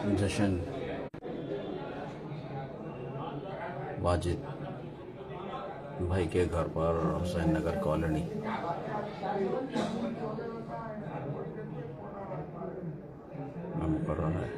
جشن واجد بھائی کے گھر پر حسین نگر کالونی میں پڑھ رہا ہے۔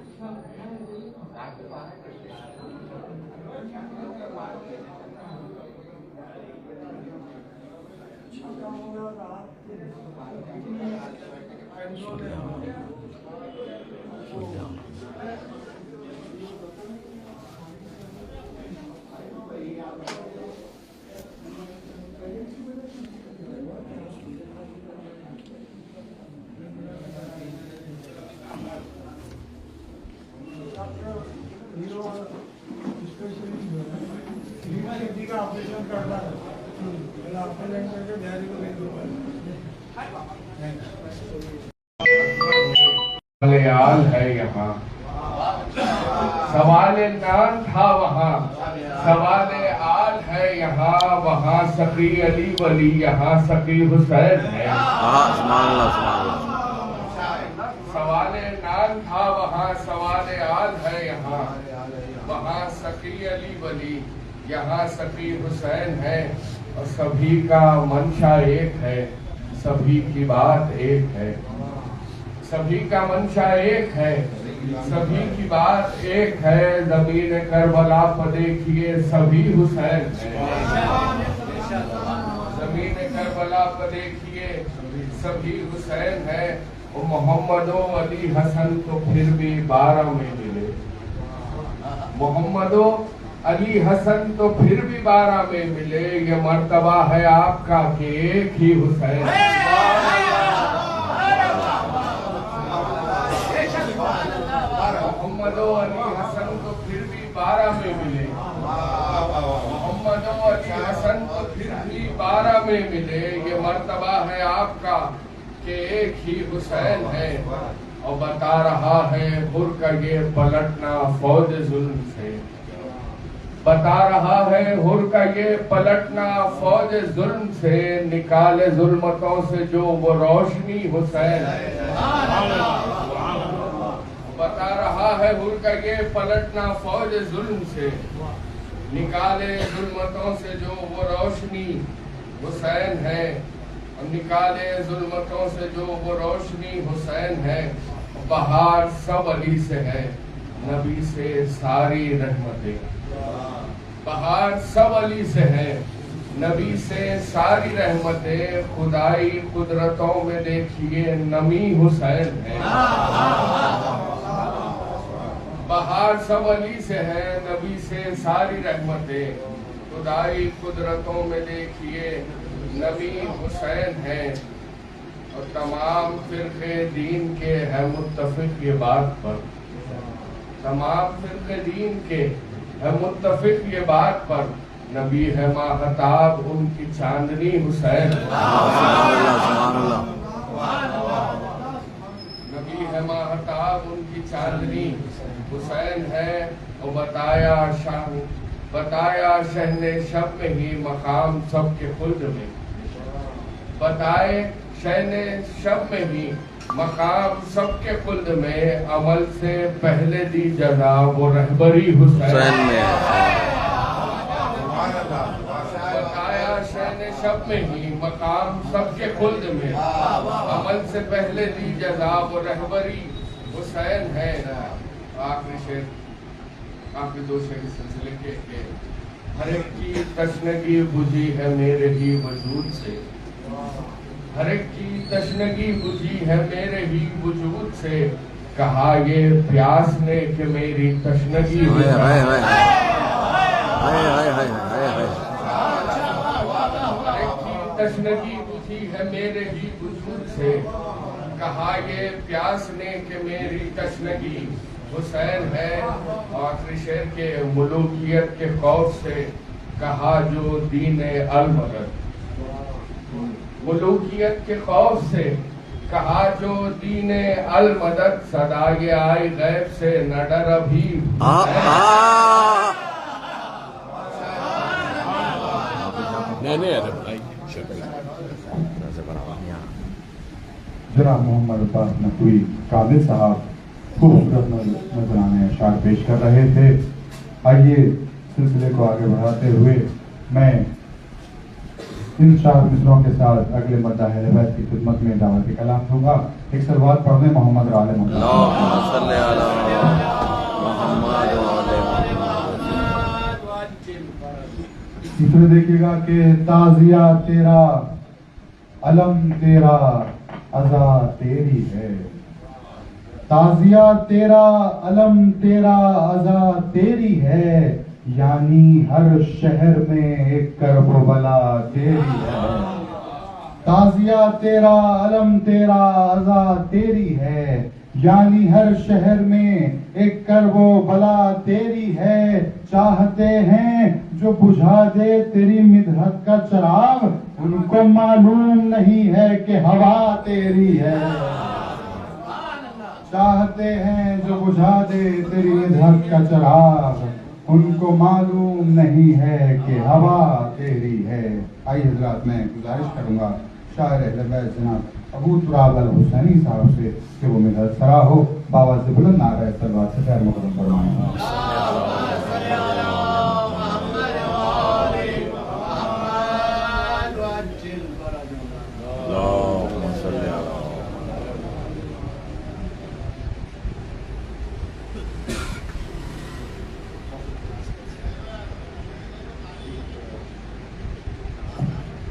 سوال ہے یہاں، سوال نان تھا وہاں، سوال آل ہے یہاں، وہاں سقی علی ولی، یہاں سقی حسین ہے۔ سوال نان تھا وہاں، سوال آل ہے یہاں، وہاں سقی علی ولی، یہاں سقی حسین ہے۔ اور سبھی کا منشا ایک ہے، سبھی کی بات ایک ہے، سبھی کا منشا ایک ہے، سبھی کی بات ایک ہے۔ زمین کربلا پر دیکھیے سبھی حسین ہیں، زمین کربلا پر دیکھیے سبھی حسین ہیں۔ محمد و علی حسن تو پھر بھی 12 میں ملے، محمد و علی حسن تو پھر بھی 12 میں ملے۔ یہ مرتبہ ہے آپ کا کہ ایک ہی حسین ہے۔ محمد و علی حسن تو پھر بھی 12 میں ملے، محمد و علی حسن تو پھر بھی 12 میں ملے۔ یہ مرتبہ ہے آپ کا کہ ایک ہی حسین ہے۔ اور بتا رہا ہے حر کا یہ پلٹنا فوج ظلم سے، بتا رہا ہے حر کا یہ پلٹنا فوج ظلم سے، نکالے ظلمتوں سے جو وہ روشنی حسین ہے۔ بتا رہا ہے حر کا یہ پلٹنا فوج ظلم سے، نکالے ظلمتوں سے جو وہ روشنی حسین ہے، نکالے ظلمتوں سے جو وہ روشنی حسین ہے۔ بہار سب علی سے ہے، نبی سے ساری رحمتیں، بہار سب علی سے ہے، نبی سے ساری رحمتیں۔ خدائی قدرتوں میں دیکھیے نمی حسین ہے، بہار سب علی سے ہے، نبی سے ساری رحمتیں۔ خدائی قدرتوں میں دیکھیے نبی حسین ہے۔ اور تمام فرقے دین کے ہے متفق یہ بات پر، تمام فرقے دین کے ہے متفق یہ بات پر، نبی ہے ماہتاب ان کی چاندنی حسین، نبی ہے ماہتاب ان کی چاندنی حسین ہے۔ اور بتایا شہن شب میں ہی مقام سب کے خلد میں، بتائے شہن شب میں ہی مقام سب کے خلد میں، عمل سے پہلے دی جزا وہ رہبری حسین میں۔ بتایا شہن شب میں ہی مقام سب کے خلد میں، عمل سے پہلے دی جزا وہ رہبری حسین ہے۔ آخری شعر، آخری 2 شعر اس سلسلے کے کہ ہر ایک کی تشنگی بجھی ہے میرے ہی وجود سے، ہر ایک کی تشنگی بجھی ہے میرے ہی وجود سے، کہا یہ پیاس نے کہ میری تشنگی ہو جائے، ہر ایک کی تشنگی بجھی ہے میرے ہی وجود سے، کہا یہ پیاس نے کہ میری تشنگی حسین ہے۔ آخری شعر کے ملوکیت کے خوف سے، کہا جو دین المدد، ملوکیت کے خوف سے، کہا جو دین المدد، صدا یہ آئی غیب سے نہ ڈر ابھی۔ جناب محمد عباس نقوی قاضی صاحب خوبصورت نذرانے اشعار پیش کر رہے تھے. آئیے سلسلے کو آگے بڑھاتے ہوئے میں ان 4 مصروں کے ساتھ اگلے مداح بیت کی خدمت میں دعوت کلام دوں گا. ایک صلوات پڑھ دیں محمد و آل محمد. اللہم صلی علی محمد و آل محمد. تیسرے دیکھیے گا کہ تازیہ تیرا علم تیرا عزا تیری ہے. تازیہ تیرا علم تیرا عزا تیری ہے، یعنی ہر شہر میں ایک کرب و بلا تیری ہے. تازیہ تیرا علم تیرا عزا تیری ہے، یعنی ہر شہر میں ایک کرب و بلا تیری ہے. چاہتے ہیں جو بجھا دے تیری مدحت کا چراغ، ان کو معلوم نہیں ہے کہ ہوا تیری ہے. چاہتے ہیں جو بجھا دے تیری مدحت کا چراغ، ان کو معلوم نہیں ہے کہ ہوا تیری ہے. آئیے حضرات میں گزارش کروں گا شاعر اہل بیت جناب ابو تراب الحسینی صاحب سے کہ وہ مدحت سرا ہو، باوا سے بلند نعرہ صلوات سے خیر مقدم فرمائیں.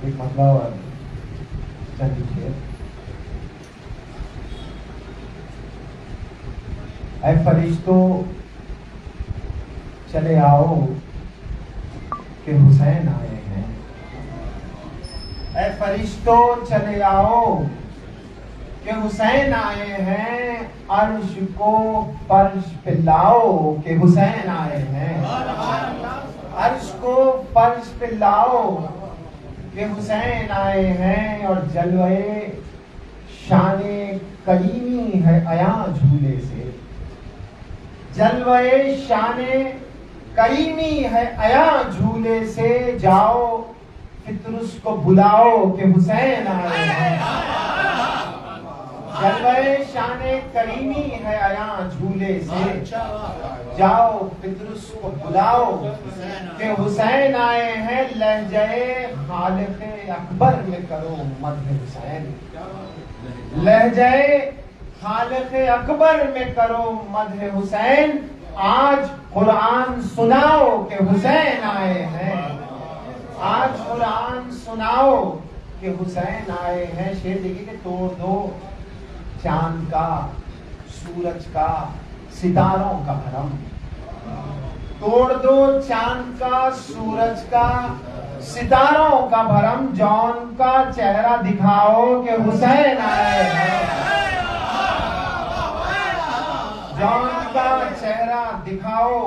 ایک مسئلہ اور چلیے. اے فرشتوں چلے آؤ کہ حسین آئے ہیں. اے فرشتوں چلے آؤ کہ حسین آئے ہیں. عرش کو فرش پہ لاؤ کہ حسین آئے ہیں. عرش کو فرش پہ لاؤ کہ حسین آئے ہیں. اور جلوے شان کریمی ہے عیاں جھولے سے. جلوے شان کریمی ہے عیاں جھولے سے. جاؤ فطرس کو بلاؤ کہ حسین آئے ہیں. جلوے شان کریمی ہے عیاں جھولے سے. جاؤ فطرس کو بلاؤ کہ حسین آئے ہیں. لہجے خالق اکبر میں کرو مدح حسین. لہجے خالق اکبر میں کرو مدح حسین. آج قرآن سناؤ کہ حسین آئے ہیں. آج قرآن سناؤ کہ حسین آئے ہیں. شعر دیکھیے کہ توڑ دو چاند کا سورج کا ستاروں کا بھرم. توڑ دو چاند کا سورج کا ستاروں کا بھرم. جون کا چہرہ دکھاؤ کہ حسین آئے ہیں. جون کا چہرہ دکھاؤ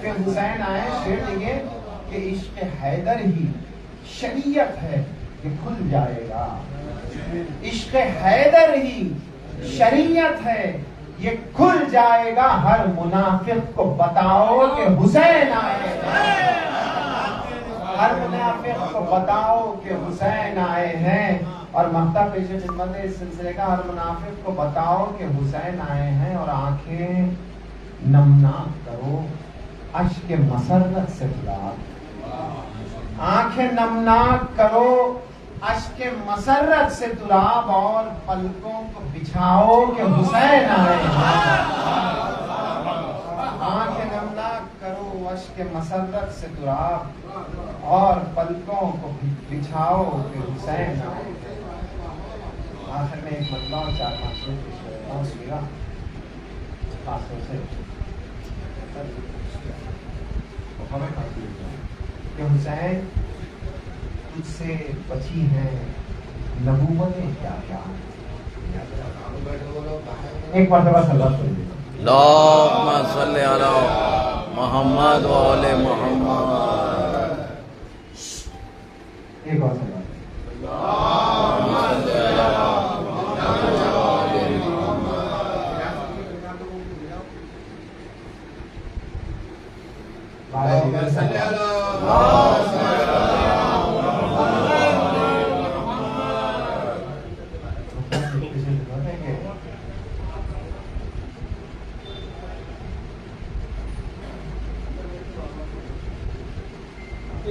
کہ حسین آئے. شعر دیکھیں کہ عشق حیدر ہی شریعت ہے کہ کھل جائے گا. عشق حیدر ہی شریعت ہے یہ کھل جائے گا. ہر منافق کو بتاؤ کہ حسین آئے ہیں. ہر منافق کو بتاؤ کہ حسین آئے ہیں. اور مقطع پیش خدمت اس سلسلے کا. ہر منافق کو بتاؤ کہ حسین آئے ہیں. اور آنکھیں نمناک کرو اشک مسرت سے گلاب. آنکھیں نمناک کرو اشک مسرت سے تراب. اور پلکوں کو بچھاؤ کہ حسین آئے ہیں. آنکھیں نمناک کرو اشک مسرت سے تراب. اور پلکوں کو بچھاؤ کہ حسین آئے ہیں. آخر میں ایک مطلب اور 4-5 سیرا خاص طور سے کہ حسین تجھ سے بچی ہیں نبوتیں کیا کیا. ایک مرتبہ صلی اللہ علیہ وسلم. اللہم صلی علی محمد و آل محمد. ایک اور صلی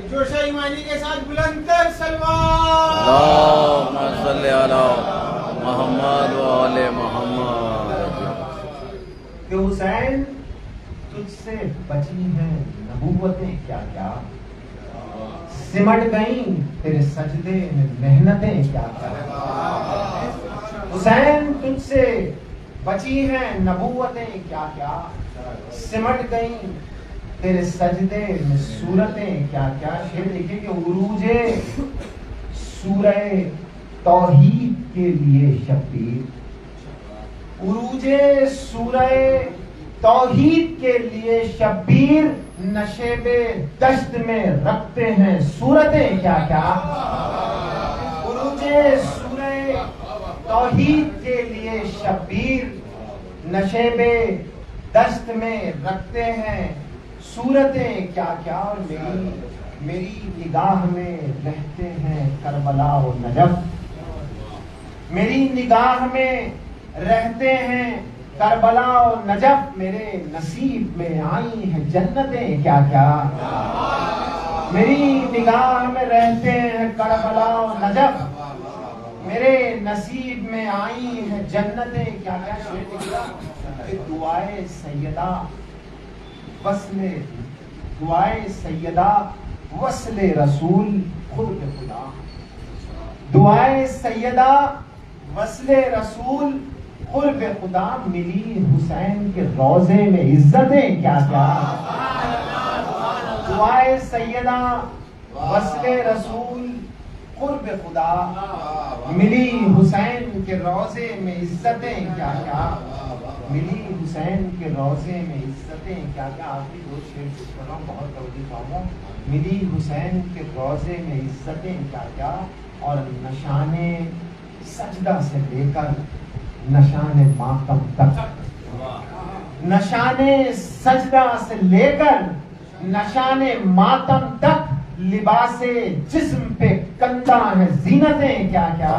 کہ جوش ایمانی کے ساتھ بلند تر سلوات. اللہم صلی علی محمد و آل محمد. کہ حسین تجھ سے بچی ہیں نبوتیں کیا کیا, سمٹ گئیں تیرے سجدے میں محنتیں کیا کیا. حسین تجھ سے بچی ہیں نبوتیں کیا کیا, سمٹ گئیں تیرے سجدے میں صورتیں کیا کیا. شعر لکھے کہ عروج سورہ توحید کے لیے شبیر, عروج سورہ توحید کے لیے شبیر, نشیب دشت میں رکھتے ہیں صورتیں کیا کیا. عروج سورہ توحید کے لیے شبیر, نشیب دشت میں رکھتے ہیں صورتیں کیا کیا. اور میری نگاہ میں رہتے ہیں کربلا و نجف, میری نگاہ میں رہتے ہیں کربلا و نجف, میرے نصیب میں آئی ہیں جنتیں کیا کیا. میری نگاہ میں رہتے ہیں کربلا و نجف, میرے نصیب میں آئی ہیں جنتیں کیا کیا. کہ دعائے سیدہ وصل, دعائے سیدہ وصل رسول خود خدا, دعائے سیدہ وصل رسول قرب خدا, ملی حسین کے روزے میں عزتیں کیا کیا. دعائے سیدہ وصل رسول قرب خدا, ملی حسین کے روزے میں عزتیں کیا کیا. ملی حسین کے روزے میں عزتیں کیا کیا. آخری دو شعر کر رہا ہوں, بہت توجہ چاہوں. ملی حسین کے روزے میں عزتیں کیا کیا. اور نشان سجدہ سے لے کر نشان ماتم تک, نشان سجدہ سے لے کر نشان ماتم تک, لباس جسم پہ کندہ ہے زینتیں کیا کیا.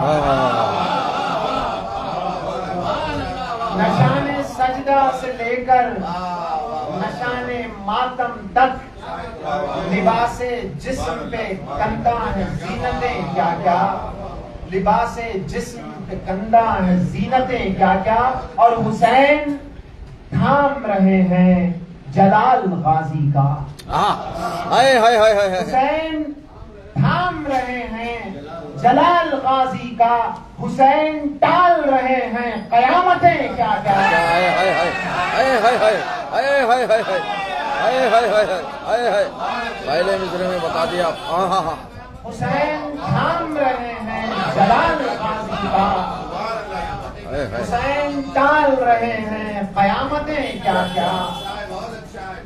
نشان سجدہ سے لے کر نشان ماتم تک, لباس جسم پہ کندہ ہے زینتیں کیا کیا. لباس جسم پہ کندہ ہے زینتیں کیا کیا. اور حسین تھام رہے ہیں جلال غازی کا, حسین تھام رہے ہیں جلال غازی کا, حسین ٹال رہے ہیں قیامتیں کیا کیا. پہلے مصرے میں بتا دیا. حسین تھام رہے ہیں جلال غازی کا, حسین ٹال رہے ہیں قیامتیں کیا کیا.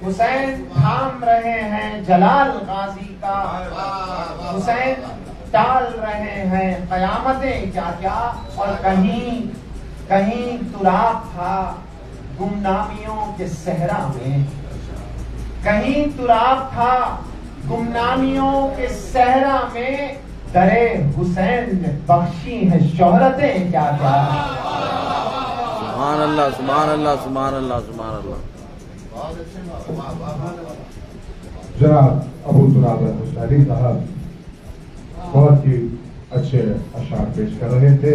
حسین تھام رہے ہیں جلال غازی کا, حسین ٹال رہے ہیں قیامتیں کیا کیا. اور کہیں کہیں تراب تھا گمنامیوں کے صحرا میں, کہیں تراب تھا گمنامیوں کے صحرا میں, درے حسین نے بخشی ہیں شہرتیں کیا کیا. سبحان اللہ سبحان اللہ سبحان اللہ سبحان اللہ. جناب ابو تراب الحسینی صاحب بہت ہی اچھے اشعار پیش کر رہے تھے.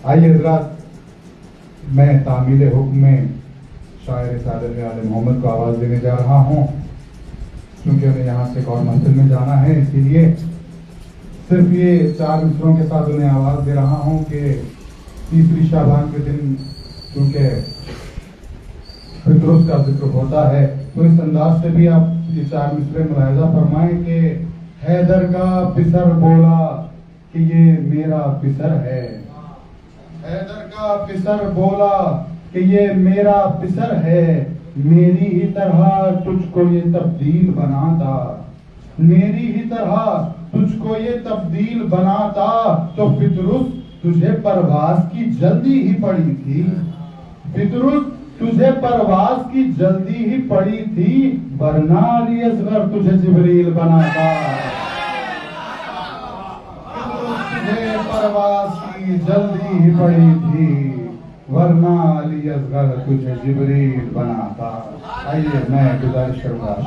آئیے حضرات, میں تعمیل حکم میں شاعر سعادت عالم محمد کو آواز دینے جا رہا ہوں, کیونکہ انہیں یہاں سے ایک اور منزل میں جانا ہے. اسی لیے صرف یہ 4 مصروں کے ساتھ انہیں آواز دے رہا ہوں کہ تیسری شعبان کے دن چونکہ فطرت کا ذکر ہوتا ہے, تو اس انداز سے بھی آپ یہ 4 مصرے ملاحظہ فرمائیں کہ حیدر کا پسر بولا کہ یہ میرا پسر ہے, حیدر کا پسر بولا کہ یہ میرا پسر ہے, میری ہی طرح تجھ کو یہ تبدیل بناتا, میری ہی طرح تجھ کو یہ تبدیل بناتا, تو فطرت تجھے پرواز کی جلدی ہی پڑی تھی, فطرت تجھے پرواز کی جلدی ہی پڑی تھی, ورنہ علی اصغر تجھے جبریل بناتا, تجھے پرواز کی جلدی ہی پڑی تھی, ورنہ علی اصغر تجھے جبریل بناتا. آئیے میں گزارش کروں گا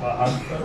72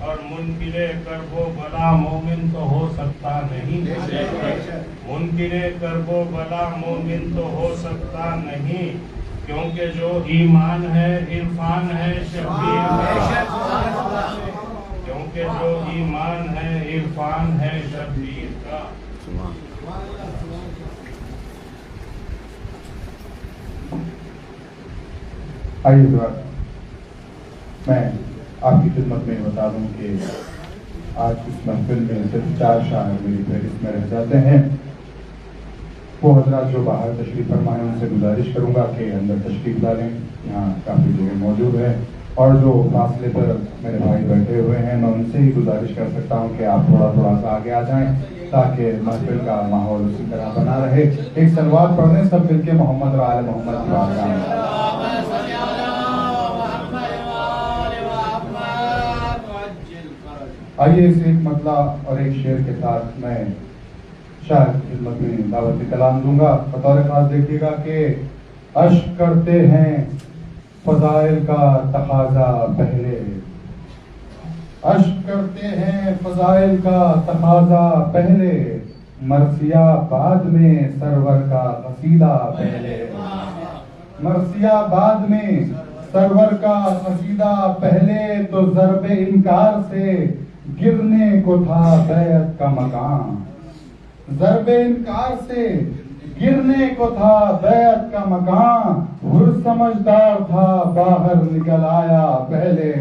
اور منکر کرب و بلا مومن تو ہو سکتا نہیں، منکر کرب و بلا مومن تو ہو سکتا نہیں، کیونکہ جو ایمان ہے عرفان ہے شبیر کا، کیونکہ جو ایمان ہے عرفان ہے شبیر کا۔ آئیے ذرا میں آپ کی خدمت میں بتا دوں کہ آج اس محفل میں صرف 4 شاعر میری فہرست میں رہ جاتے ہیں۔ وہ حضرات جو باہر تشریف فرمائے ان سے گزارش کروں گا کہ اندر تشریف ڈالیں، یہاں کافی جگہ موجود ہے، اور جو فاصلے پر میرے بھائی بیٹھے ہوئے ہیں میں ان سے ہی گزارش کر سکتا ہوں کہ آپ تھوڑا سا آگے آ جائیں تاکہ محفل کا ماحول اسی طرح بنا رہے۔ ایک صلوات پڑھ دیں سب مل کے محمد و آل محمد کی بارگاہ میں۔ آئیے اس ایک مطلع اور ایک شعر کے ساتھ میں شاعر کی خدمت میں دعوت کلام دوں گا۔ بطور خاص دیکھیے گا کہ عشق کرتے ہیں فضائل کا تقاضا پہلے، عشق کرتے ہیں فضائل کا تقاضا پہلے، مرثیہ بعد میں سرور کا قصیدہ پہلے، مرثیہ بعد میں سرور کا قصیدہ پہلے، تو ضرب انکار سے گرنے کو تھا بیعت کا مقام، ضرب انکار سے گرنے کو تھا بیعت کا مقام، ہر سمجھدار تھا باہر نکل آیا پہلے،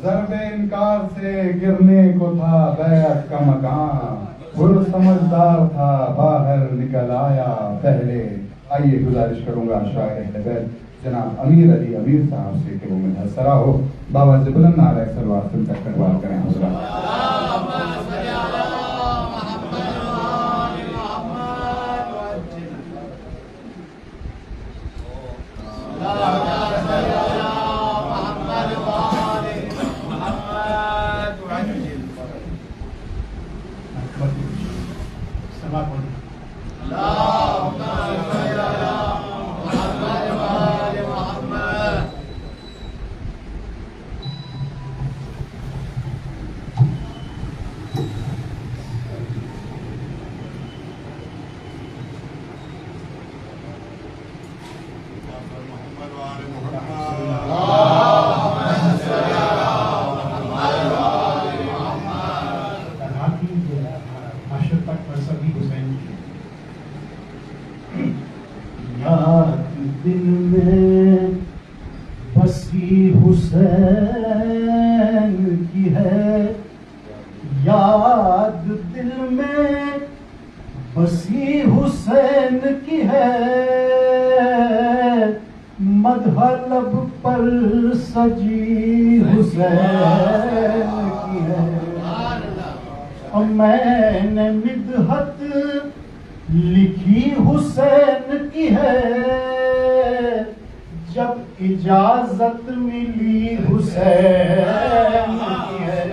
ضرب انکار سے گرنے کو تھا بیعت کا مقام، ہر سمجھدار تھا باہر نکل آیا پہلے۔ آئیے گزارش کروں گا شاعر اہل جناب امیر علی امیر صاحب سے کہ وہ مدحسرہ ہو، بابا سے بلند نعرہ صلوات سن کر کنوار کریں حضرات۔ میں نے مدحت لکھی حسین کی ہے، جب اجازت ملی حسین کی ہے،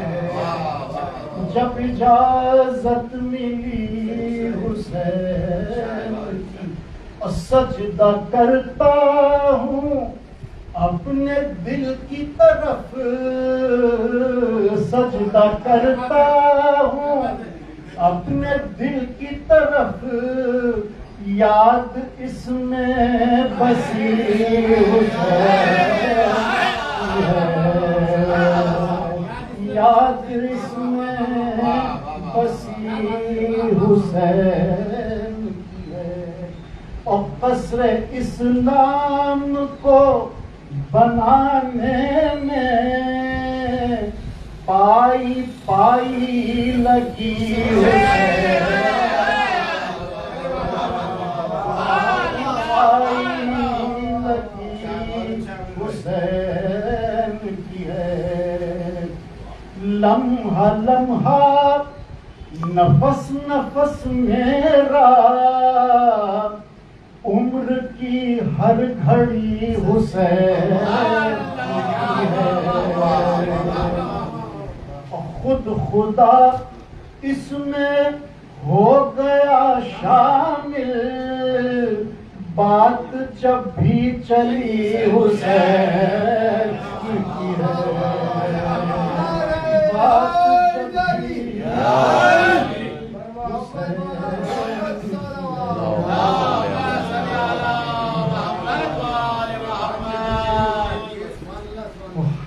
جب اجازت ملی حسین کی، اور سجدہ کرتا ہوں اپنے دل کی طرف، سجدہ کرتا ہوں اپنے دل کی طرف، یاد اس میں بسی حسین ہے، یاد اس میں بسی حسین ہے، اور قصر اسلام کو بنانے میں پائی پائی لگی ہے، پائی لگی حسین کی ہے، لمحہ لمحہ نفس نفس میرا، عمر کی ہر گھڑی حسین کی ہے، خود خدا اس میں ہو گیا شامل، بات جب بھی چلی حسین کی ہے،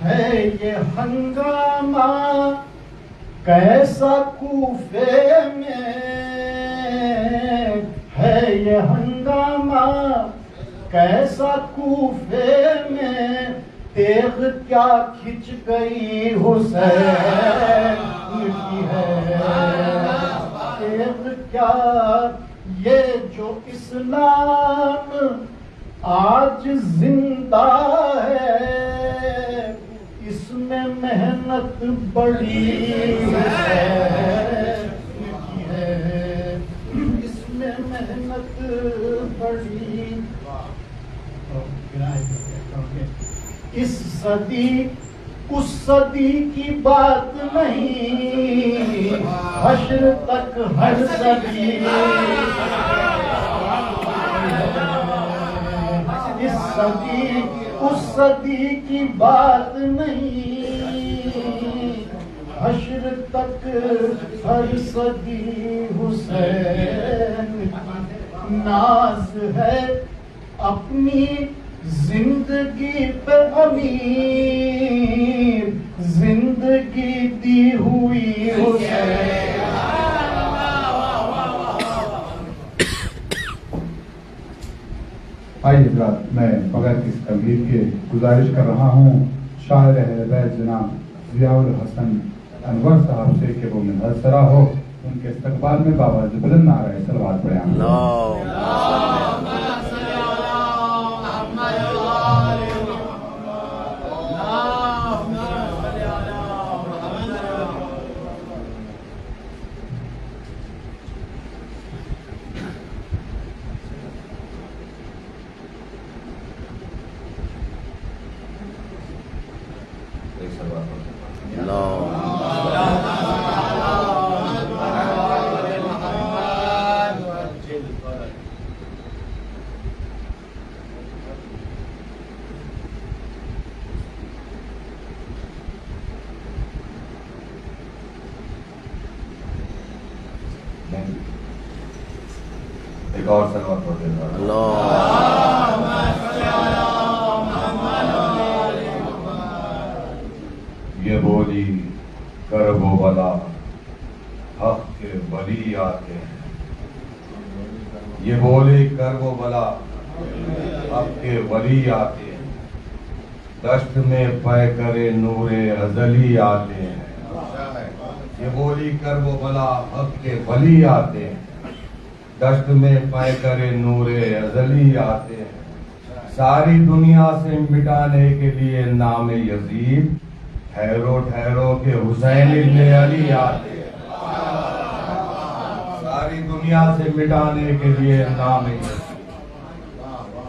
ہے یہ ہنگامہ کیسا کوفے میں، ہے یہ ہنگامہ کیسا کوفے میں، تیغ کیا کھچ گئی حسین کی ہے، تیغ کیا یہ جو اسلام آج زندہ ہے، اس میں محنت بڑی ہے، اس میں محنت بڑی، اس صدی اس صدی کی بات نہیں، حشر تک ہر صدی، اس صدی کی بات نہیں، حشر تک ہر صدی حسین ناز ہے اپنی زندگی پہ امیر، زندگی دی ہوئی حسین۔ آئیے حضرات، میں بغیر کسی تمہید کے گزارش کر رہا ہوں شاعر اہل بیت جناب ضیاء الحسن انور صاحب سے کہ وہ منحصرہ ہو، ان کے استقبال میں بآواز بلند نعرہ صلوات پڑھیں۔ ایک اور سلوات پڑھ دیتا ہوں۔ یہ بولی کرب و بلا حق کے ولی آتے ہیں، یہ بولی کرب و بلا حق کے ولی آتے ہیں، دشت میں پے کرے نور ازلی آتے ہیں، یہ بولی کرب و بلا حق کے ولی آتے ہیں، دشت میں پے کرے نور ازلی آتے ہیں، ساری دنیا سے مٹانے کے لیے نام یزید ٹھہرو ٹھہرو کے حسین ابن علی آتے ہیں، ساری دنیا سے مٹانے کے لیے نام یزید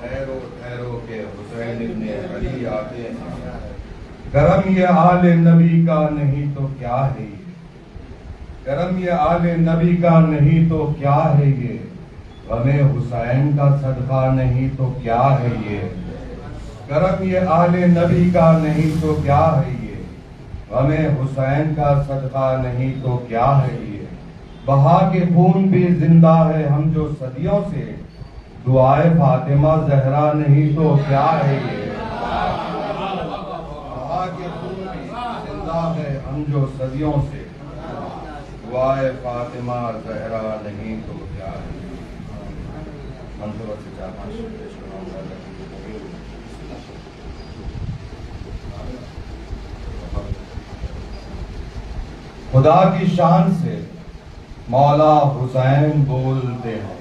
ٹھہرو ٹھہرو کے حسین ابن علی آتے ہیں، کرم یہ آل نبی کا نہیں تو کیا ہے یہ، کرم یہ آل نبی کا نہیں تو کیا ہے یہ، غم حسین کا صدقہ نہیں تو کیا ہے یہ، کرم یہ آل نبی کا نہیں تو کیا ہے یہ، غم حسین کا صدقہ نہیں تو کیا ہے یہ، بہا کے خون بھی زندہ ہے ہم جو صدیوں سے، دعائے فاطمہ زہرا نہیں تو کیا ہے یہ، بہا کے خون بھی زندہ ہے ہم جو صدیوں سے، دعائے فاطمہ زہرا نہیں تو کیا ہے، منصور سے 4-5 خدا کی شان سے مولا حسین بولتے ہیں،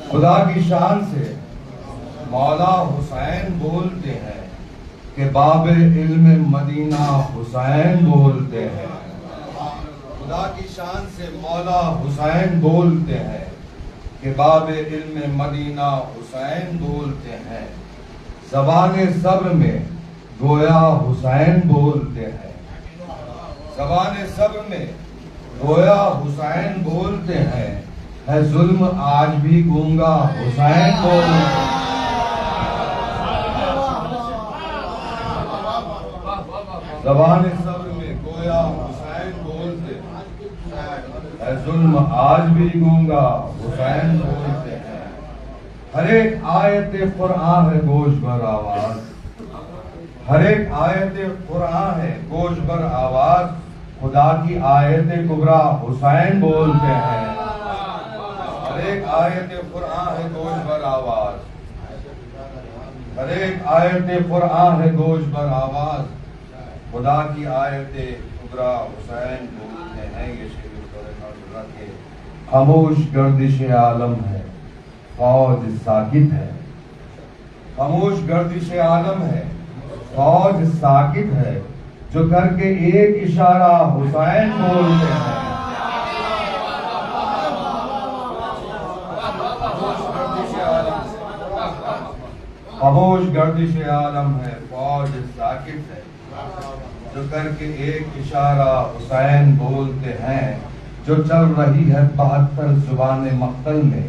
خدا کی شان سے مولا حسین بولتے ہیں، کہ باب علم مدینہ حسین بولتے ہیں، خدا کی شان سے مولا حسین بولتے ہیں، کہ باب علم مدینہ حسین بولتے ہیں، زبان صبر میں گویا حسین بولتے ہیں، زبان صبر میں گویا حسین بولتے ہیں، ہے ظلم آج بھی گونگا حسین بولتے ہیں، زبان صبر میں گویا حسین بولتے ہیں، اے ظلم آج بھی گونگا حسین بولتے ہیں، ہر ایک آیت قرآن ہے گوش بھر آواز، ہر ایک آیت قرآن ہے گوش بھر آواز، خدا کی آیت کبریٰ حسین بولتے ہیں، ہر ایک آیت قرآن ہے گوش بھر آواز، ہر ایک آیت قرآن ہے گوش بھر آواز، خدا کی آیت کبریٰ حسین بولتے ہیں۔ یہ شعر کے خاموش گردش عالم ہے فوج ساکت ہے، خاموش گردش عالم ہے فوج ساکت ہے، جو کر کے ایک اشارہ حسین بولتے ہیں۔ خاموش گردش عالم ہے فوج ساکت ہے، جو کر کے ایک اشارہ حسین بولتے ہیں، جو چل رہی ہے 72 زبان مقتل میں،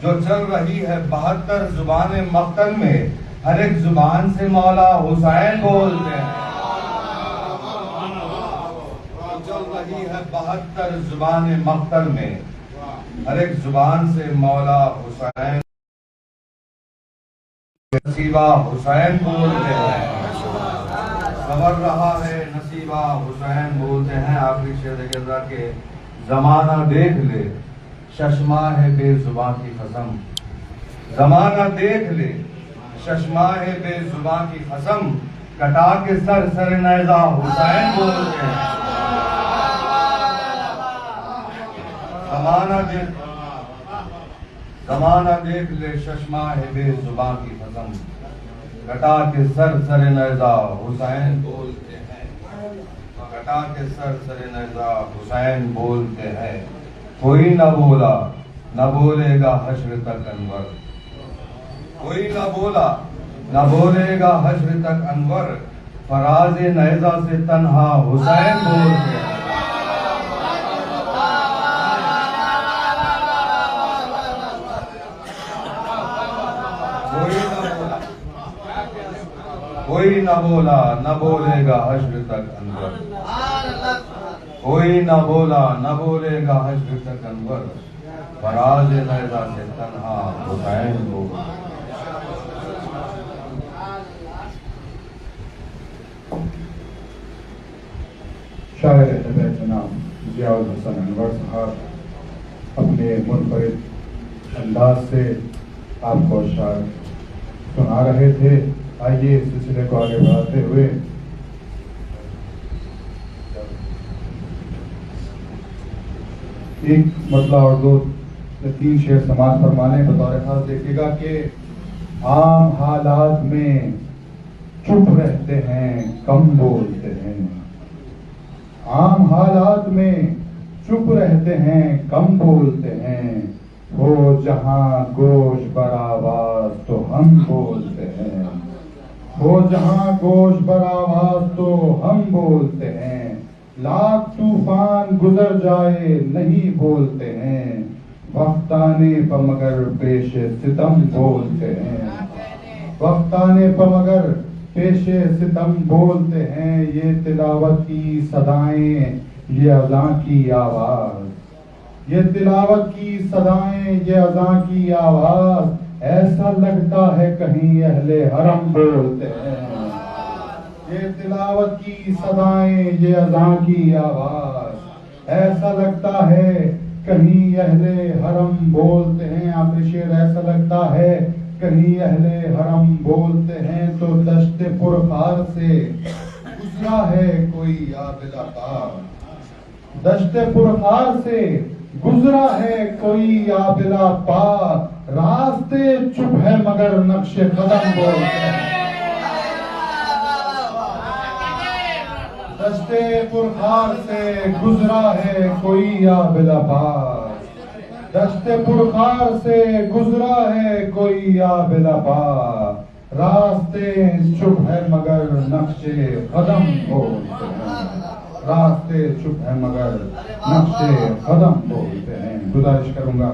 جو چل رہی ہے 72 زبان مقتل میں، ہر ایک زبان سے مولا حسین بولتے ہیں، جو چل رہی ہے 72 زبان مقتل میں، ہر ایک زبان سے مولا حسین، نصیبہ حسین بولتے ہیں، سنور رہا ہے نصیبہ حسین بولتے ہیں۔ آخری شعر غزہ کے زمانہ دیکھ لے ششما ہے بے زباں کی قسم، زمانہ دیکھ لے ششما ہے بے زباں کی قسم، کٹا کے سر سر نیزہ حسین بولتے ہیں، زمانہ دیکھ لے ششما ہے بے زباں کی قسم، کٹا کے سر سر نیزہ حسین بولتے ہیں، کٹا کے سر سر نیزہ حسین بولتے ہیں۔ کوئی نہ بولا نہ بولے گا حشر تک انور، کوئی نہ بولا نہ بولے گا حشر تک انور، فراز نیزہ سے تنہا حسین بولتے ہیں۔ کوئی نہ بولا نہ بولے گا حشر تک انور، کوئی نہ بولا نہ بولے گا حشر تک انور، فراز نیزہ سے تنہا حسین بولتے ہیں۔ شاعر طبع جناب ضیاء الحسن انور صاحب اپنے منفرد انداز سے آپ کو اشعار سنا رہے تھے۔ آئیے اس سلسلے کو آگے بڑھاتے ہوئے ایک مطلع اور 2 یا 3 شعر سماعت فرمانے بطور خاص دیکھیے گا کہ عام حالات میں چپ رہتے ہیں کم بولتے ہیں، عام حالات میں چپ رہتے ہیں کم بولتے ہیں، ہو جہاں گوش بر آواز تو ہم بولتے ہیں، ہو جہاں گوش بر آواز تو ہم بولتے ہیں، لاکھ طوفان گزر جائے نہیں بولتے ہیں، وقت آنے پر مگر پیش ستم بولتے ہیں، وقت آنے پر مگر پیش ستم بولتے ہیں، یہ تلاوت کی صدائیں یہ اذاں کی آواز، یہ تلاوت کی صدائیں یہ اذاں کی آواز، ایسا لگتا ہے کہیں اہل حرم بولتے ہیں، یہ تلاوت کی صدائیں یہ اذاں کی آواز، ایسا لگتا ہے کہیں اہل حرم بولتے ہیں۔ آخری شعر ایسا لگتا ہے کہیں اہل حرم بولتے ہیں، تو دشت پرخار سے گزرا ہے کوئی عابد پار، دشت پرخار سے گزرا ہے کوئی عابد پار، راستے چپ ہے مگر نقش قدم بولتے ہیں، دشت پرخار سے گزرا ہے کوئی عابد پار، دشت پرخار سے گزرا ہے کوئی عابد پار، راستے چپ ہے مگر نقش قدم بولتے ہیں، راستے چپ ہے مگر نقش قدم بولتے ہیں۔ گزارش کروں گا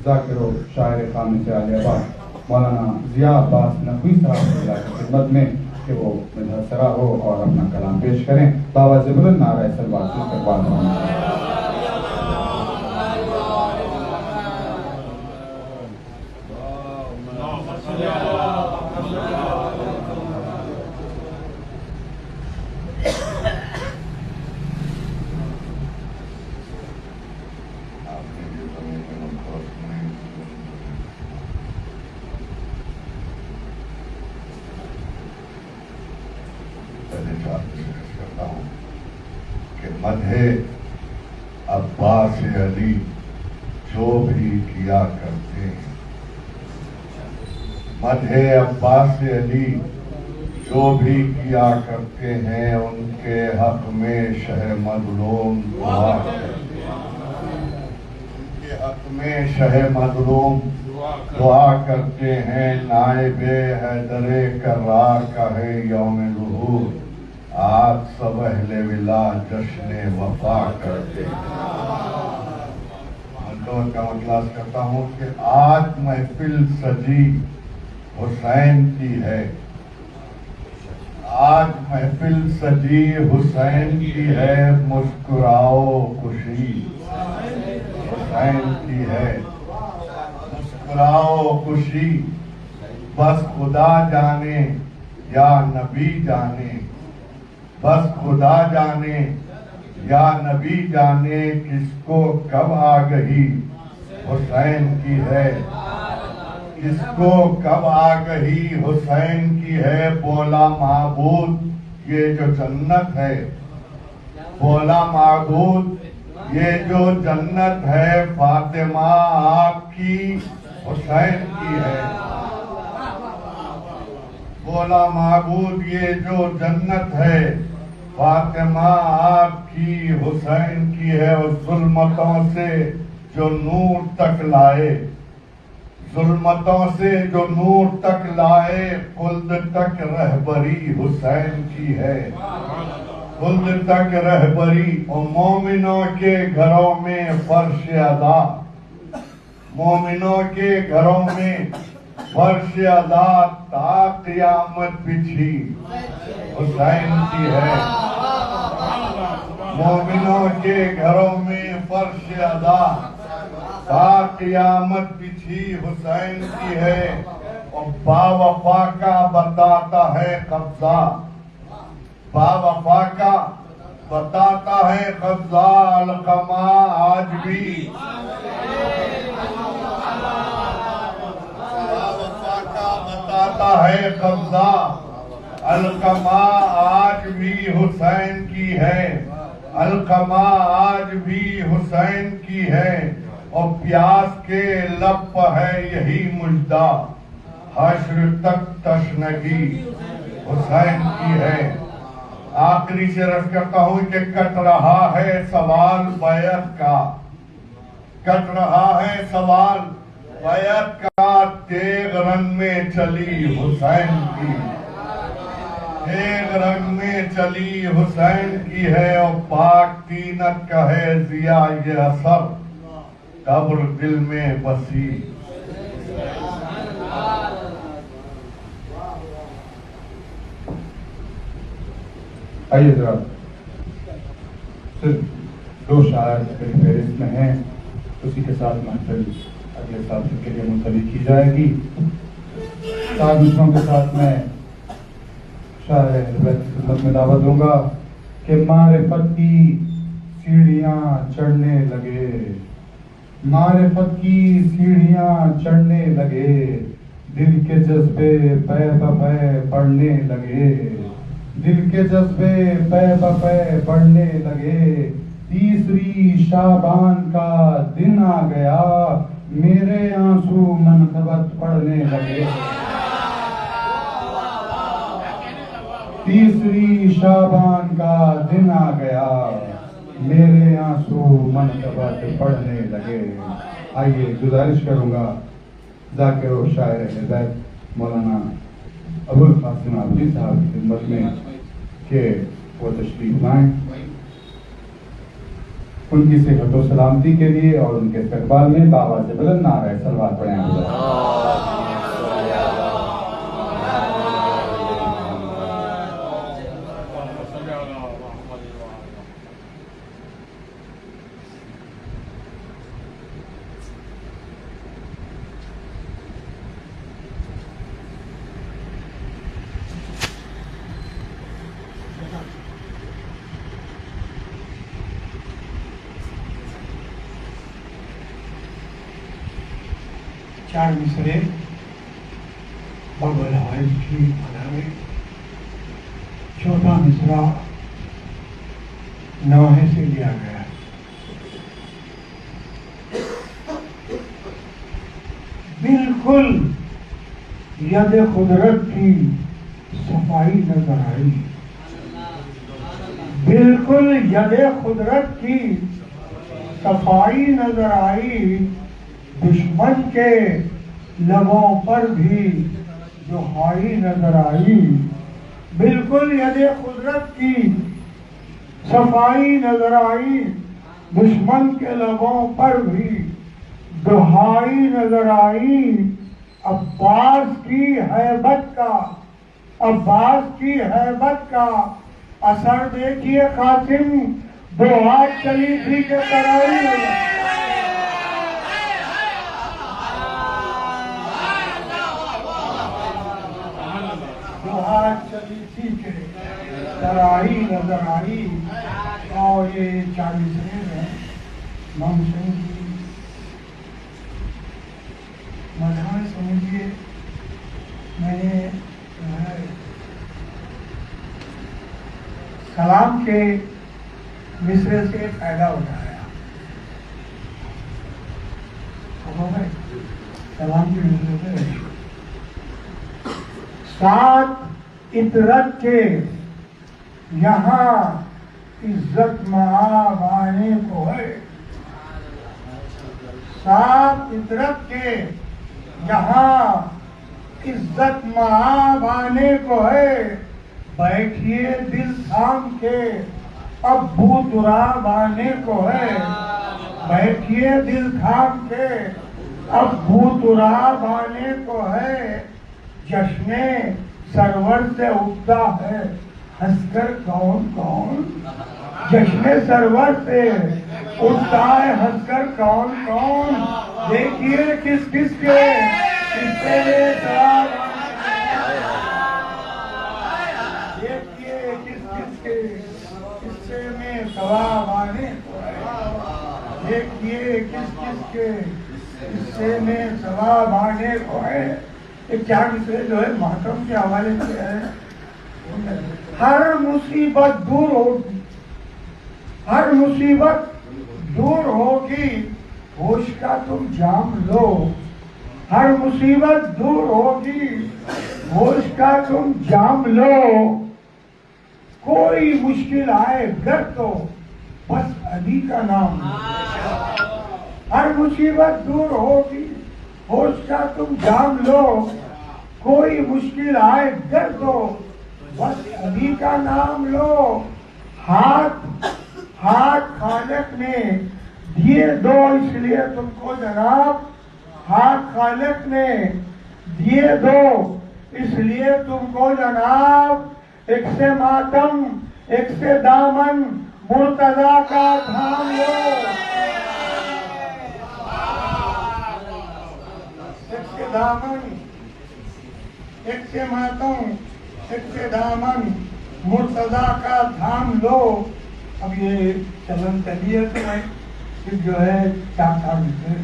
ذاکر و شاعر خامس عالیہ آباد مولانا ضیاء عباس نقوی صاحب کی خدمت میں کہ وہ مدحسرہ ہو اور اپنا کلام پیش کریں. بابا سے بلند نعرہ صلوات سے استقبال فرمائیں. مدح عباس علی جو بھی کیا کرتے ہیں، مدح عباس علی جو بھی کیا کرتے ہیں، ان کے حق میں شہ مظلوم دعا کرتے ہیں، ان کے حق میں شہ مظلوم دعا کرتے ہیں. نائب حیدر کرار کا ہے یوم ظہور، آج سب اہل ولا جشن وفا کرتے ہیں. کا مطلب کرتا ہوں کہ آج محفل سجی حسین کی ہے، آج محفل سجی حسین کی ہے. مسکراؤ خوشی حسین کی ہے، مسکراؤ خوشی. بس خدا جانے یا نبی جانے، بس خدا جانے یا نبی جانے، کس کو کب آگہی حسین کی ہے، کس کو کب آگہی حسین کی ہے. بولا معبود یہ جو جنت ہے، بولا معبود یہ جو جنت ہے، فاطمہ آپ کی حسین کی ہے. بولا معبود یہ جو جنت ہے، فاطمہ آپ کی حسین کی ہے. اور ظلمتوں سے جو نور تک لائے، ظلمتوں سے جو نور تک لائے، خلد تک رہبری حسین کی ہے، خلد تک رہبری. اور مومنوں کے گھروں میں فرش ادا، مومنوں کے گھروں میں فرش ادا تا قیامت بچھی حسین کی ہے. مومنوں کے گھروں میں فرش ادا تا قیامت بچھی حسین کی ہے. اور با وفا کا بتاتا ہے قبضہ، با وفا کا بتاتا ہے قبضہ. علقمہ آج بھی، بتاتا ہے قبضہ. علقمہ آج بھی حسین کی ہے، علقمہ آج بھی حسین کی ہے. اور پیاس کے لب ہے یہی مژدہ، حشر تک تشنگی حسین کی ہے. آخری سے عرض کرتا ہوں کہ کٹ رہا ہے سوال بیعت کا، کٹ رہا ہے سوال بیعت کا. تیغ رنگ میں چلی حسین کی، تیغ رنگ میں چلی حسین کی ہے. اور پاک تینت کا ہے ضیاء یہ اثر، قبر دل میں بسی. آئیے ذرا صرف دو شاعر میری فہرست میں ہیں، اسی کے ساتھ محفل اگلے ساتھ کے لیے منتقل کی جائے گی. 7 مصروں کے ساتھ میں شاعر اہل بیت کی خدمت میں دعوت دوں گا کہ معرفت کی سیڑھیاں چڑھنے لگے، معرفت کی سیڑھیاں چڑھنے لگے، دل کے جذبے پے بپے بڑھنے لگے، دل کے جذبے پے بپے بڑھنے لگے. تیسری شعبان کا دن آ گیا، میرے آنسو منقبت پڑھنے لگے. تیسری شعبان کا دن آ گیا، میرے آنسو منقبت پڑھنے لگے. آئیے گزارش کروں گا ذاکر و شاعر اہل بیت مولانا ابوالقاسم عابدی صاحب کی خدمت میں کہ وہ تشریف لائیں. ان کی صحت و سلامتی کے لیے اور ان کے استقبال میں بابا سے بلند نعرہ صلوات پڑھیں. 4 مصرے باب الحوائج کی بناوے. چوتھا مصرع نوحے سے لیا گیا ہے. بالکل ید قدرت کی صفائی نظر آئی. بالکل ید قدرت کی صفائی نظر آئی. دشمن کے لبوں پر بھی دہائی نظر آئی. بالکل ید قدرت کی صفائی نظر آئی. دشمن کے لبوں پر بھی دہائی نظر آئی. عباس کی ہیبت کا، عباس کی ہیبت کا اثر دیکھیے قاسم دو ہاتھ چلی تھی کہ ترائی. دو ہاتھ چلی تھی کہ ترائی نظر آئی. اور یہ 40 ہے امام حسین کی مدحیں سمجھیے. میں نے کلام کے مصرے سے فائدہ اٹھایا. کلام کے مصرے سے سات عطرت کے یہاں عزت مآب آنے کو ہے. سات عطرت کے یہاں عزت مآب آنے کو ہے. بیٹھیے دل تھام کے اب بو تراب آنے کو ہے. بیٹھیے دل تھام کے اب بو تراب آنے کو ہے. جشن سرور سے اٹھتا ہے ہنس کر کون کون. جشن سرور سے اٹھتا ہے ہنس کر کون کون. دیکھیے کس کس کے قصے میں ثواب دیکھیے کس کس کے قصے میں ثواب آنے کو ہے. دیکھیے کس کس کے قصے میں ثواب آنے کو ہے. ایک 4 مصرے جو ہے ماتم کے حوالے سے ہے. ہر مصیبت دور ہوگی، ہر مصیبت دور ہوگی ہوش کا تم جام لو. ہر مصیبت دور ہوگی ہوش کا تم جام لو. کوئی مشکل آئے گر تو بس علی کا نام لو. ہر مصیبت دور ہوگی ہوش کا تم جام لو. کوئی مشکل آئے گر تو بس علی کا نام لو. ہاتھ خالق نے دیے دو اس لیے تم کو جناب. ہاتھ خالق نے دیے دو اس لیے تم کو جناب. ایک سے ماتم ایک سے دامن مرتضی کا تھام لو. ایک سے دامن ایک سے ماتم ایک سے دامن مرتضی کا تھام لو. اب یہ چلن چلیے تو میں صرف جو ہے 4 مصرے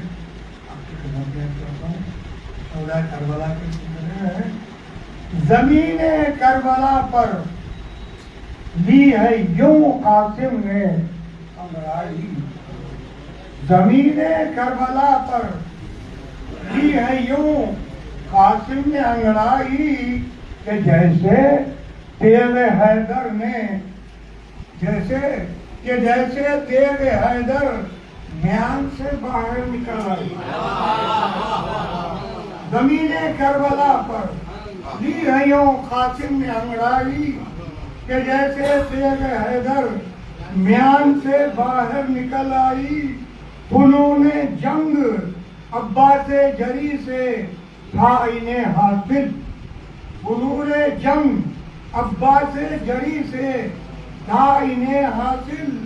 آپ کی خدمت میں کرتا ہوں. شہدائے کربلا کے مصرے ہیں. زمین کربلا پر لی ہے یوں قاسم نے انگڑائی. زمین کربلا پر لی ہے یوں قاسم نے انگڑائی. کہ جیسے تیغ حیدر نے جیسے تیغ حیدر میان سے باہر نکل آئی. زمین کربلا پر لی ہے یوں قاسم نے انگڑائی. کہ جیسے تیغ حیدر میان سے باہر نکل آئی. فنون جنگ عباس جری سے تھا انہیں حاصل. فنون جنگ عباس جری سے تھا انہیں حاصل.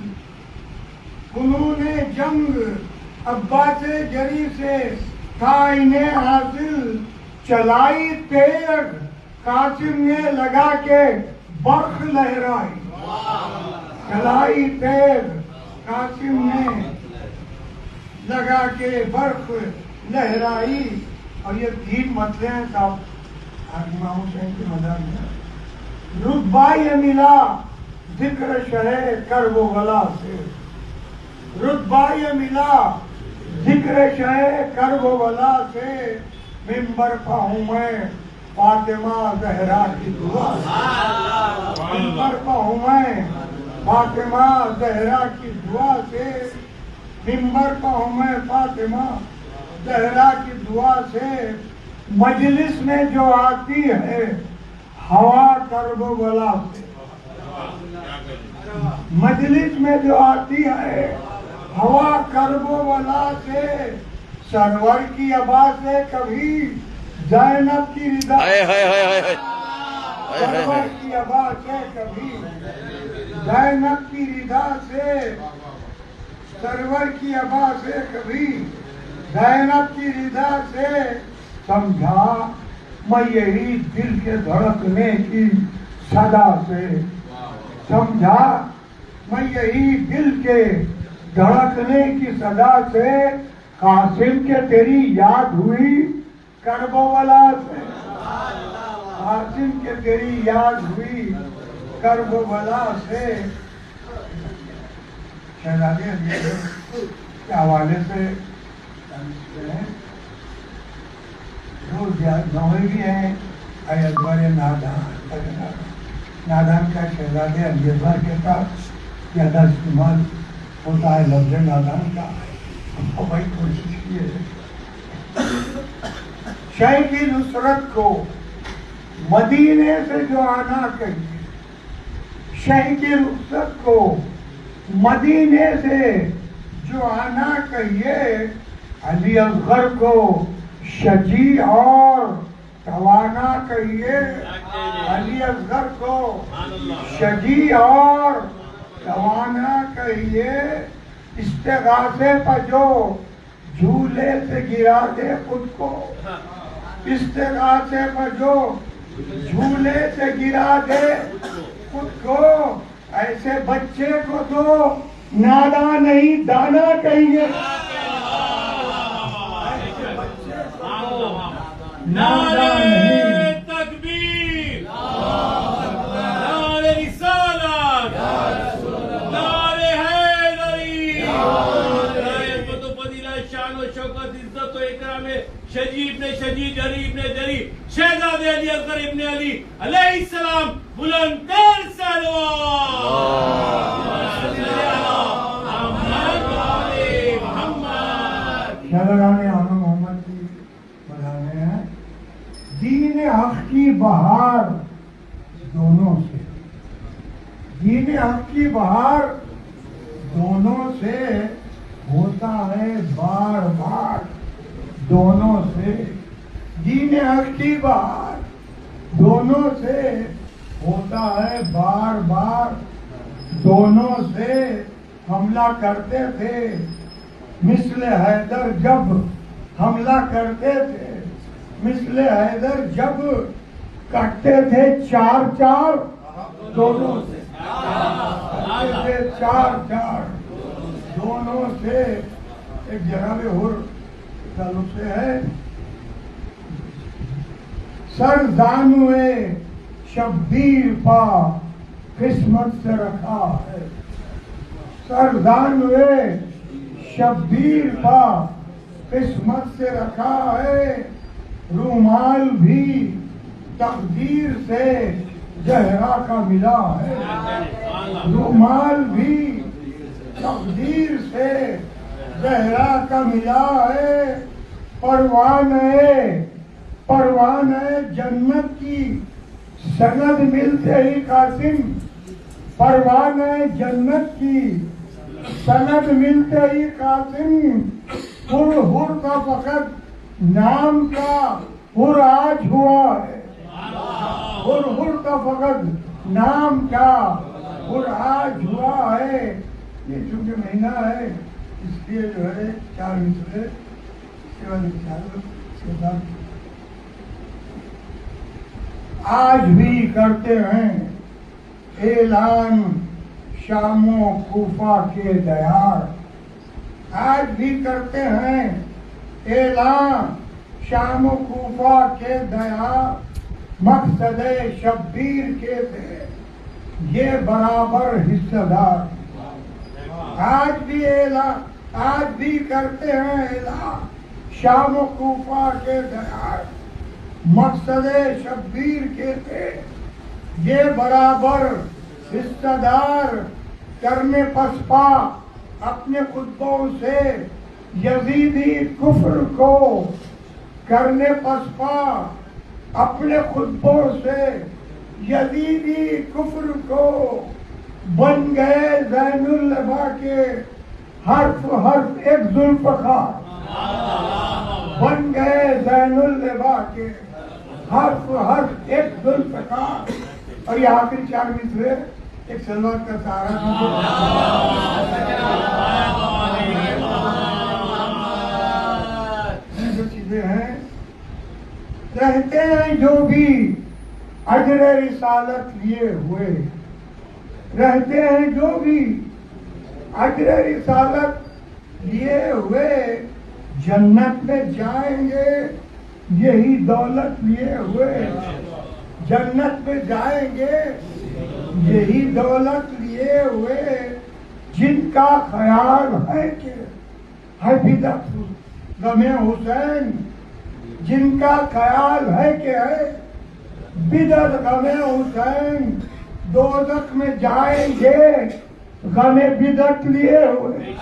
فنون جنگ عباس جری سے تھا انہیں حاصل. چلائی تیر قاسم نے لگا کے برق لہرائی. چلائی تیر قاسم نے لگا کے برق لہرائی. اور یہ 3 مسئلے ہیں صاحب امام حسین کی مدد میں. رتبہ یہ ملا ذکر شرح کرب و بلا سے، رتبہ یہ ملا ذکر شرح کرب و بلا سے، ممبر پہ ہوں میں فاطمہ زہرا کی دعا سے، ممبر پہ ہوں میں فاطمہ زہرا کی دعا سے، ممبر پہ ہوں میں فاطمہ زہرا کی دعا سے. مجلس میں جو آتی ہے ہوا کرب و بلا سے، مجلس میں جو آتی ہے ہوا کرب و بلا سے، سرور کی ابا سے کبھی زینب کی رضا، سرور کی ابا سے کبھی زینب کی رضا سے، سرور کی ابا سے کبھی زینب کی رضا سے. سمجھا میں یہی دل کے دھڑکنے کی صدا سے، سمجھا میں یہی دل کے دھڑکنے کی صدا سے، قاسم کے تیری یاد ہوئی کرب و بلا سے، قاسم کے تیری یاد ہوئی کرب و بلا سے. شہزادے کے حوالے سے نوے بھی ہیں، اے اکبر نادان، نادان کا شہزادے علی اکبر کے ساتھ زیادہ استعمال ہوتا ہے لفظ نادان کا. بھائی کوشش کیے شے کی نصرت کو مدینے سے جو آنا کہیے، شے کی نصرت کو مدینے سے جو آنا کہیے، علی اصغر کو شجی اور توانا کہیے، علی اصغر کو شجی اور توانا کہیے. استغاثے پر جو جھولے سے گرا دے خود کو، استغاثے پر جو جھولے سے گرا دے خود کو، ایسے بچے کو تو نادا نہیں دانا کہیے. نعرہ تکبیر، نعرہ رسالت، نعرہ حیدری، نعرہ عظمت و فضیلت، شان و شوکت، عزت و اکرام شجی ابن شجی، جری ابن جری، شہزادے علی اصغر ابن علی علیہ السلام. بلند تر دین حق کی بہار دونوں سے، دین حق کی بہار دونوں سے ہوتا ہے بار بار، دونوں سے دین حق کی بہار دونوں سے ہوتا ہے بار بار. دونوں سے حملہ کرتے تھے مثل حیدر جب حملہ کرتے تھے، مثل حیدر جب کٹتے تھے 4 دونوں سے، کٹتے تھے 4 دونوں سے. ایک جناب حر تعلق سے ہے، سر دانوے شبیر پا قسمت سے رکھا ہے، سر دانوے شبیر پا قسمت سے رکھا ہے. رومال بھی تقدیر سے زہرا کا ملا ہے، رومال بھی تقدیر سے زہرا کا ملا ہے. پروانہ جنت کی سند ملتے ہی قاسم، پروانہ جنت کی سند ملتے ہی قاسم، ہر کا فقط نام کا ہر آج ہوا ہے، ہر کا فقط نام کا ہر آج ہوا ہے. یہ چونکہ مہینہ ہے اس لیے جو ہے 4 مصرے آج بھی کرتے ہیں اعلان شام و کوفہ کے دیار، آج بھی کرتے ہیں اعلان شام و کوفہ کے دیا مقصد شبیر کے تھے یہ برابر حصہ دار. آج بھی کرتے ہیں اعلان شام و کوفہ کے دیا مقصد شبیر کے تھے یہ برابر حصہ دار. کرنے پسپا اپنے خطبوں سے یزیدی کفر کو کرنے پسپا اپنے خطبوں سے یزیدی کفر کو بن گئے زین اللبا کے حرف حرف ایک ذوالفقار. بن گئے زین اللبا کے حرف حرف ایک ذوالفقار. اور یہ آخری 4 مصرے ایک سلوات کا سہارا جو چیزیں ہیں رہتے ہیں جو بھی اجر رسالت لیے ہوئے رہتے ہیں جو بھی اجر رسالت لیے ہوئے جنت میں جائیں گے یہی دولت لیے ہوئے. جنت میں جائیں گے یہی دولت لیے ہوئے. جن کا خیال ہے کہ ہے بدعت غم حسین جن کا خیال ہے کہ ہے بدعت غم حسین دوزخ میں جائیں گے غم بدعت لیے ہوئے.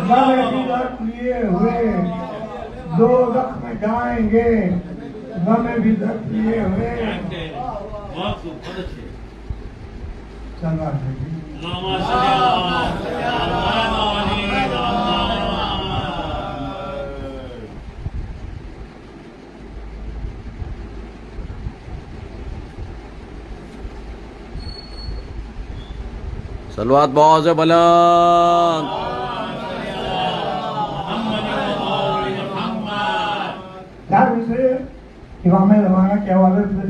غم بدعت لیے ہوئے دوزخ میں جائیں گے غم بدعت لیے ہوئے. صلوات بہت سے بلند. چار مصرے امام زمانہ کے حوالے سے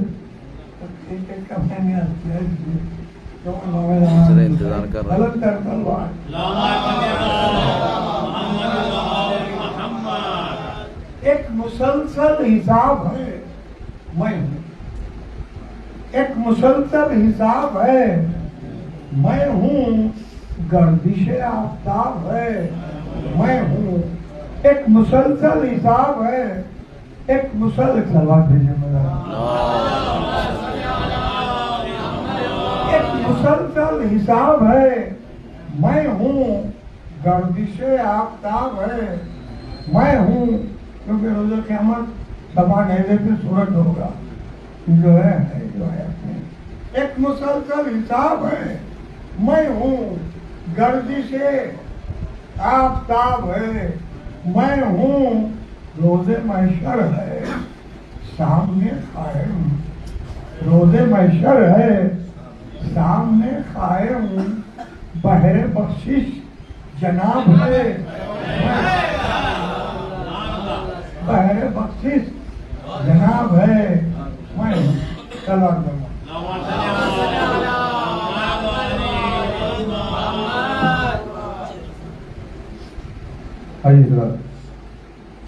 انتظار کر رہا ایک مسلسل حساب ہے میں ہوں. ایک مسلسل حساب ہے میں ہوں. گردش آفتاب ہے میں ہوں. ایک مسلسل حساب ہے ایک مسلسل سلوات بھیجے ایک مسلسل حساب ہے میں ہوں. گردش آفتاب ہے میں ہوں. کیونکہ روز قیامت سبا نیزے پہ صورت ہوگا جو ہے ایک مسلسل حساب ہے میں ہوں. گردش آفتاب ہے میں ہوں. روز محشر ہے سامنے قائم. روز محشر ہے سامنے قائم. بحر بخشش جناب ہے بحر بخشش جناب ہے میں ہوں. چلو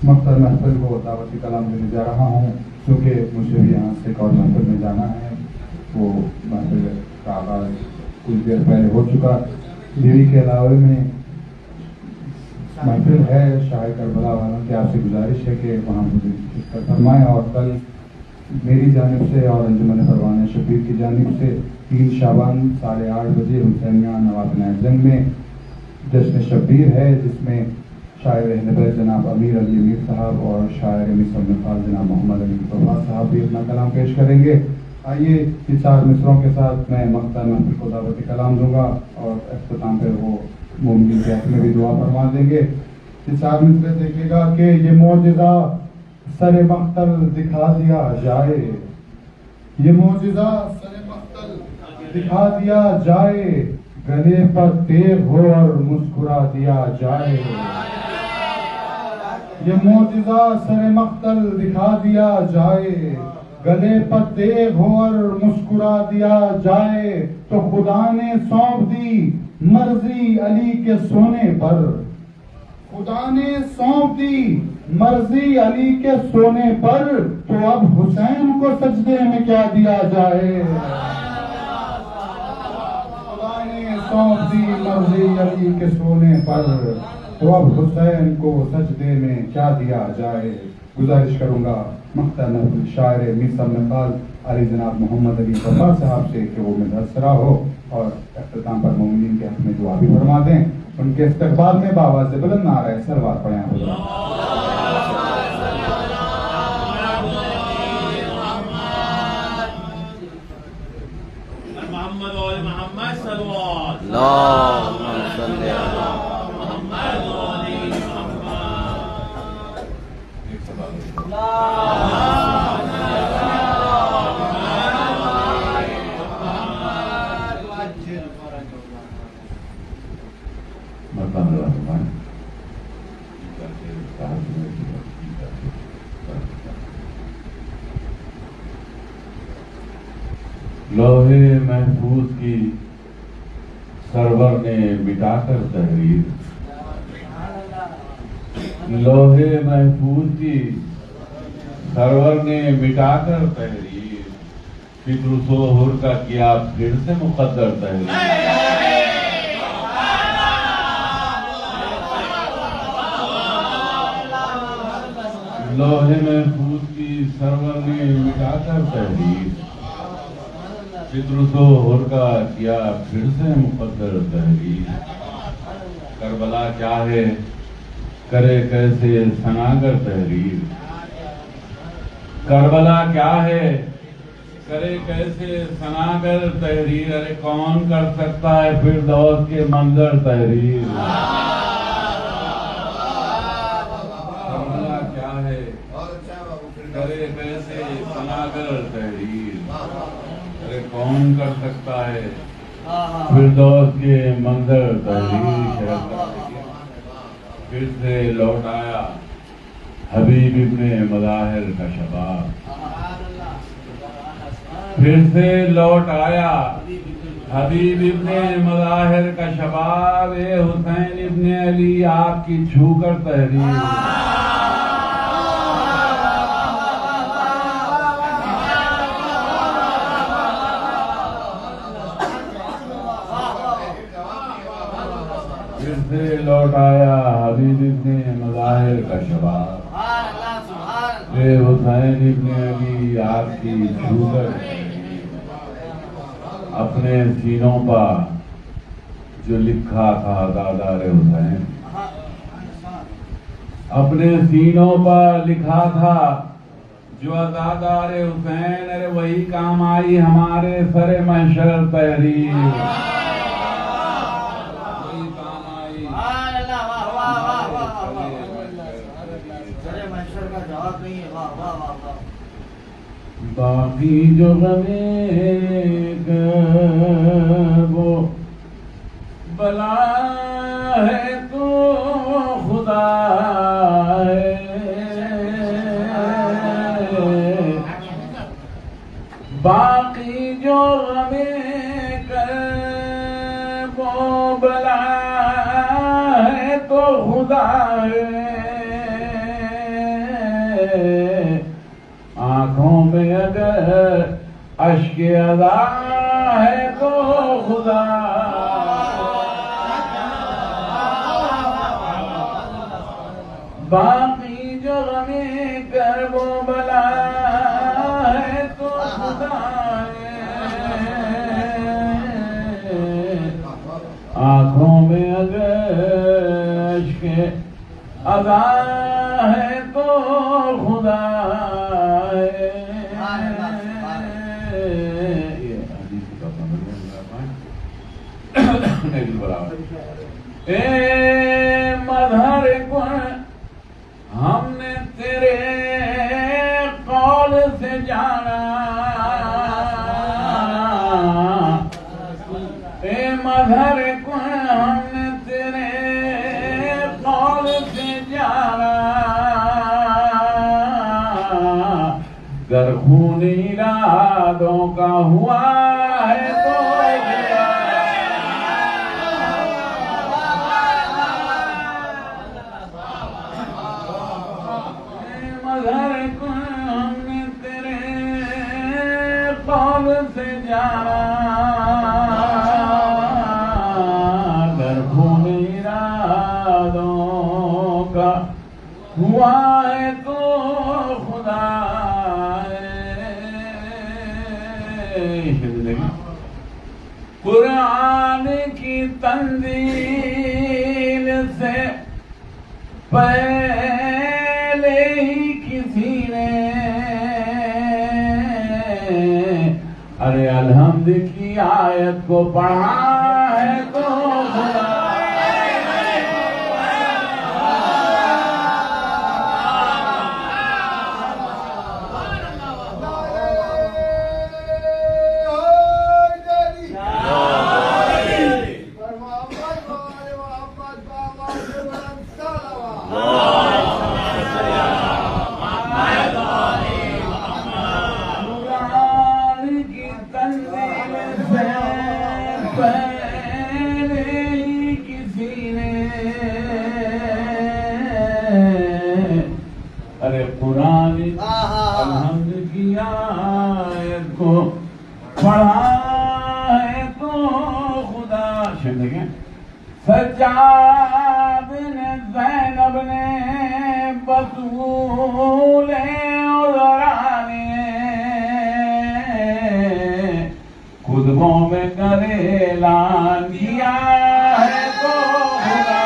مقصد محفل کو دعوتی کلام دینے جا رہا ہوں کیونکہ مجھے بھی یہاں سے ایک اور محفل میں جانا ہے. وہ محفل کا آغاز کچھ دیر پہلے ہو چکا. دیوی کے علاوہ میں محفل ہے شاہ کربلا والوں کی آپ سے گزارش ہے کہ وہاں مجھے شرکت فرمائیں. اور کل میری جانب سے اور انجمن پروان شبیر کی جانب سے 3 شعبان 8:30 بجے حسینیہ نوابن جنگ میں جشن شبیر ہے جس میں شاعر اہل بیت جناب امیر علی امیر صاحب اور شاعر مصر نفاذ جناب محمد علی طوفا صاحب بھی اپنا کلام پیش کریں گے. آئیے یہ 4 مصروں کے ساتھ میں مقطع محفل کو دعوتی کلام دوں گا اور اختتام پہ وہ مومنین کے حق میں بھی دعا فرما دیں گے. یہ 4 مصرے دیکھیے گا کہ یہ معجزہ سر مقتل دکھا دیا جائے. یہ معجزہ سر مقتل دکھا دیا جائے. گلے پر تیغ ہو اور مسکرا دیا جائے. یہ معجزہ سر مقتل دکھا دیا جائے. گلے پر تیغ ہو اور مسکرا دیا جائے. تو خدا نے سونپ دی مرضی علی کے سونے پر. خدا نے سونپ دی مرضی علی کے سونے پر، تو اب حسین کو سجدے میں کیا دیا جائے؟ خدا نے سونپ دی مرضی علی کے سونے پر، تو اب حسین کو سجدے میں کیا دیا جائے؟ گزارش کروں گا محترم شاعر مصر نقال علی جناب محمد علی صفا صاحب سے کہ وہ مدثرہ ہو اور اختتام پر مومنین کے حق میں دعا بھی فرما دیں۔ ان کے استقبال میں بآواز بلند نعرہ سلوات پڑھیں حضرات۔ محمد اور محمد صلوات اللہم صلی علی محمد اور لوہے محفوظ کی سرور نے مٹا کر تحریر، لوہے محفوظ کی سرور نے مٹا کر تحریر، فکر و سحر کا کیا پھر سے مقدر تحریر۔ لوہے محفوظ کی سرور نے مٹا کر تحریر، فکر و سحر کا کیا پھر سے مقدر تحریر۔ کربلا چاہے کرے کیسے سناگر تحریر، کربلا کیا ہے کرے کیسے سناگر تحریر، ارے کون کر سکتا ہے فردوس کے منظر تحریر۔ کربلا کیا ہے کرے کیسے سناگر تحریر، ارے کون کر سکتا ہے فردوس کے منظر تحریر۔ پھر سے لوٹ آیا حبیب ابن مظاہر کا شباب، پھر سے لوٹ آیا حبیب ابن مظاہر کا شباب، اے حسین ابن علی آپ کی چھو کر تحریر۔ پھر سے لوٹ آیا حبیب ابن مظاہر کا شباب، اے حسین ابن علی آپ کی چھو کر اپنے سینوں پر جو لکھا تھا دادار حسین، اپنے سینوں پر لکھا تھا جو دادار حسین، ارے وہی کام آئی ہمارے سر محشر تحریر۔ باقی جو غمیں وہ بلا ہے تو خدا ہے، باقی جو غمیں وہ بلا ہے تو خدا ہے، آنکھوں میں اگر اشک ادا ہے تو خدا، باقی جو غمیں کرب و بلا ہے تو خدا ہے، آنکھوں میں اگر اشک ادا ہے تو خدا ہے۔ اے مظہر کن ہم نے تیرے قول سے جانا، اے مظہر کن ہم نے تیرے قول سے جانا، گر خون ارادوں کا ہوا ہے تو ہوا ہے تو خدا قرآن کی تنزیل سے پہلے ہی کسی نے ارے الحمد کی آیت کو پڑھا ہے تو خدا الحمد کی آیت کو پڑھا ہے تو خدا دیکھیں سجاد نے زینب نے بطول عذرانی خطبوں میں کر اعلان کیا ہے تو خدا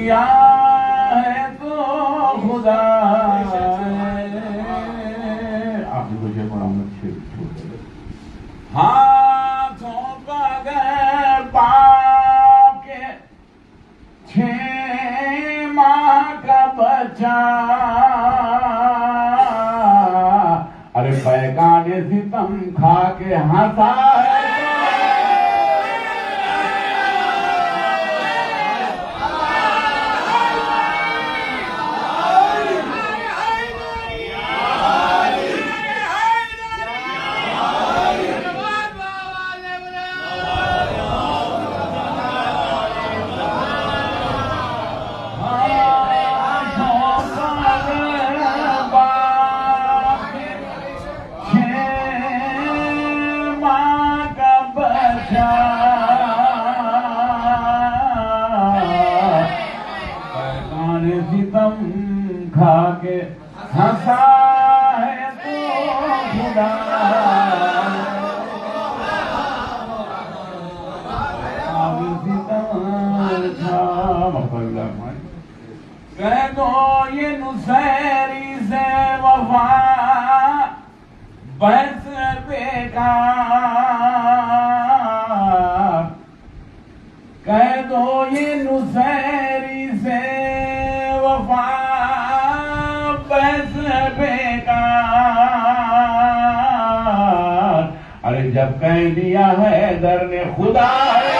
کیا ہے تو خدا آپ نے مجھے بڑا ہاتھوں بغیر باپ کے 6 ماہ کا بچہ ارے پیغام ستم کھا کے ہنسا ہے کھا کے ہنسا ہے تو خدا کہہ دو یہ نصیری سے وفا بحث بیکار کہہ دو یہ نصیری سے وفا بحث بیکار ارے جب کہہ دیا حیدر نے خدا ہے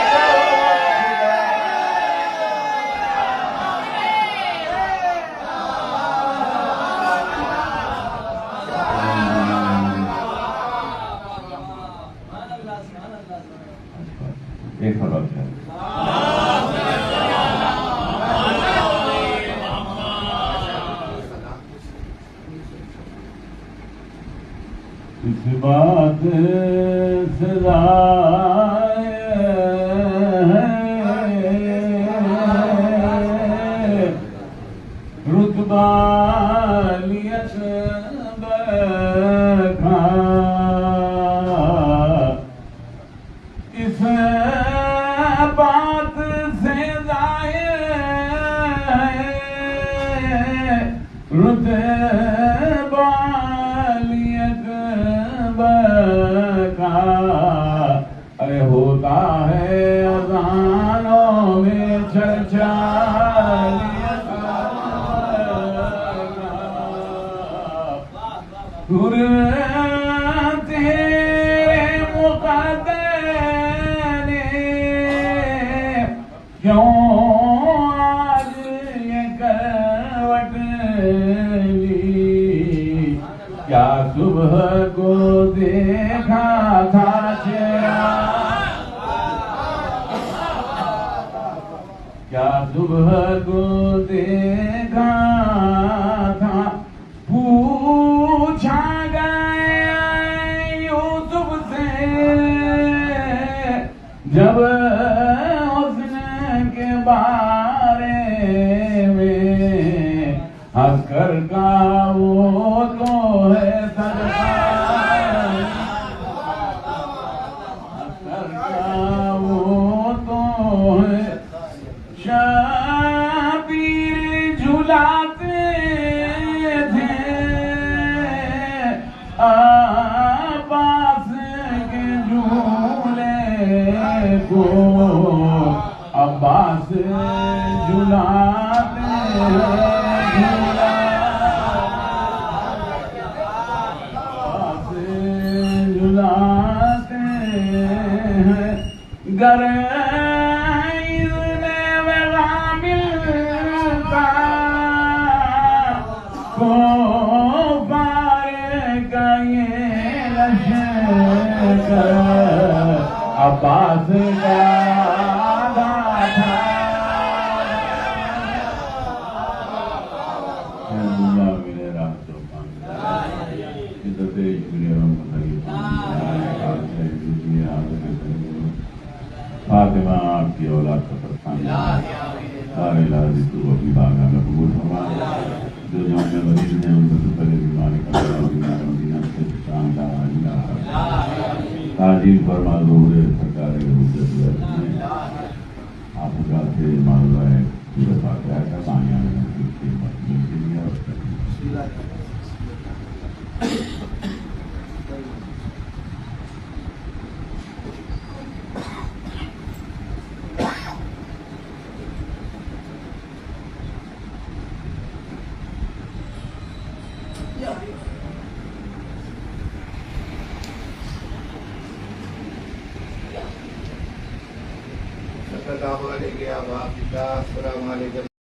ایک اور بات ہے اس بات سے رتبہ لیت برکھا اس بات سے ظاہر ہے رتبہ ارے ہوتا ہے اذانوں میں چرچا تیرے مقدر نے کیوں آج یہ کروٹ لی کیا صبح کو دے کو دیکھا تھا پوچھا گیا یوسف سے جب حسن کے بارے میں ہنس کر کا وہ تو ہے صدقہ ہنس کر کا وہ تو ہے شبیر جھلاتے تھے عباس کے جھولے کو عباس جھلاتے عباس جھلاتے ہیں گر عباس کا فاطمہ آپ کی اولاد کا پرستان سارے علاج تو اپنی بارگاہ میں قبول فرما جو جامع مریض ہیں ان کو پہلے بیماری کا مدینہ سے تاجیل فرما ظہور سرکار آپ کا سے معلوم ہے سورۃ فاتحہ کا معنی السلام علیکم